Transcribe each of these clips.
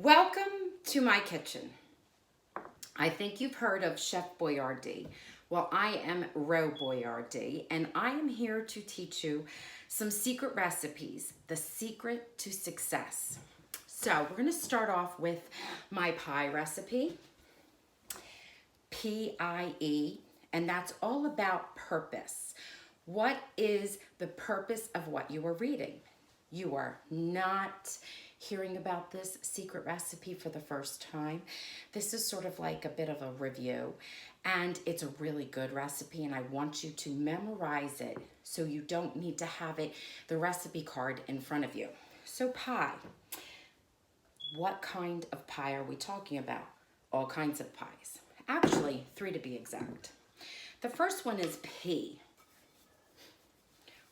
Welcome to my kitchen. I think you've heard of Chef Boyardee. Well, I am Ro Boyardee, and I am here to teach you some secret recipes, the secret to success. So we're gonna start off with my pie recipe, P.I.E, and that's all about purpose. What is the purpose of what you are reading? You are not hearing about this secret recipe for the first time. This is sort of like a bit of a review, and it's a really good recipe, and I want you to memorize it so you don't need to have the recipe card in front of you. So pie. What kind of pie are we talking about? All kinds of pies. Actually, 3 to be exact. The first one is P.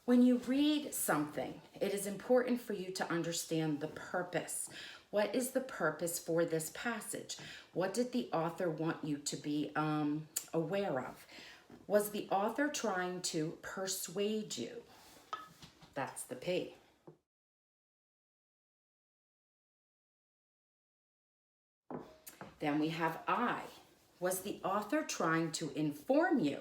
When you read something, it is important for you to understand the purpose. What is the purpose for this passage? What did the author want you to be aware of? Was the author trying to persuade you? That's the P. Then we have I. Was the author trying to inform you?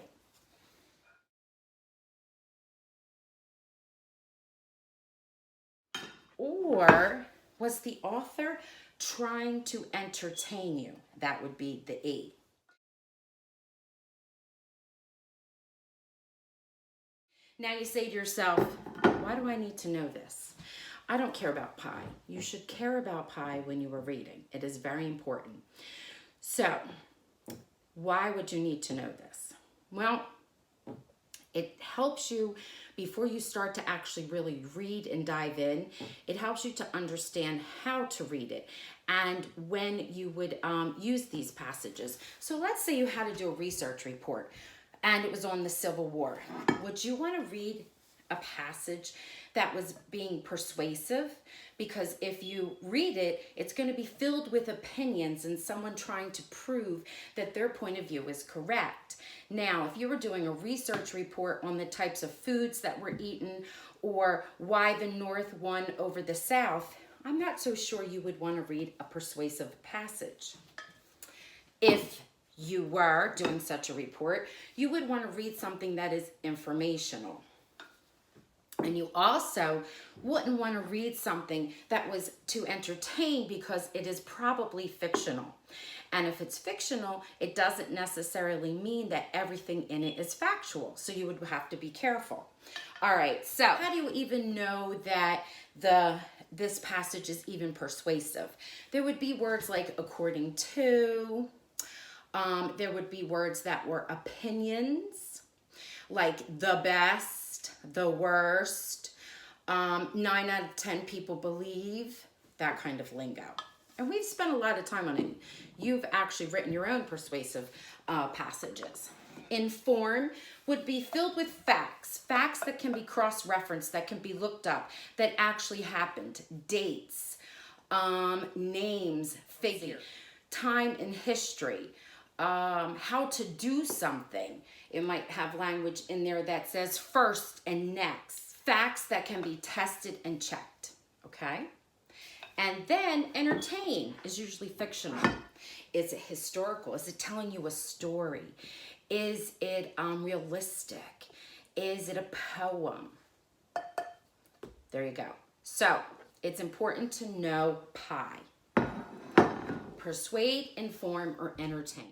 Or was the author trying to entertain you? That would be the E. Now you say to yourself, why do I need to know this? I don't care about pie. You should care about pie when you are reading. It is very important. So, why would you need to know this? Well, it helps you, before you start to actually really read and dive in, it helps you to understand how to read it and when you would use these passages. So let's say you had to do a research report and it was on the Civil War. Would you want to read a passage that was being persuasive? Because if you read it, it's going to be filled with opinions and someone trying to prove that their point of view is correct. Now, if you were doing a research report on the types of foods that were eaten or why the North won over the South, I'm not so sure you would want to read a persuasive passage. If you were doing such a report, you would want to read something that is informational. And you also wouldn't want to read something that was to entertain because it is probably fictional. And if it's fictional, it doesn't necessarily mean that everything in it is factual. So you would have to be careful. All right, so how do you even know that this passage is even persuasive? There would be words like according to. There would be words that were opinions, like the best, the worst, 9 out of 10 people believe, that kind of lingo. And we've spent a lot of time on it. You've actually written your own persuasive passages. Inform would be filled with facts that can be cross-referenced, that can be looked up, that actually happened, dates, names, figures, time in history, how to do something. It might have language in there that says first and next. Facts that can be tested and checked, okay? And then entertain is usually fictional. Is it historical? Is it telling you a story? Is it realistic? Is it a poem? There you go. So it's important to know pie. Persuade, inform, or entertain.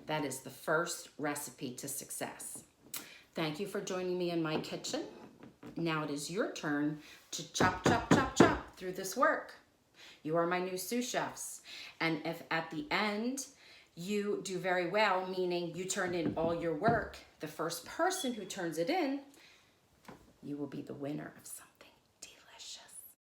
That is the first recipe to success. Thank you for joining me in my kitchen. Now it is your turn to chop, chop, chop, chop through this work. You are my new sous chefs. And if at the end you do very well, meaning you turn in all your work, the first person who turns it in, you will be the winner of something.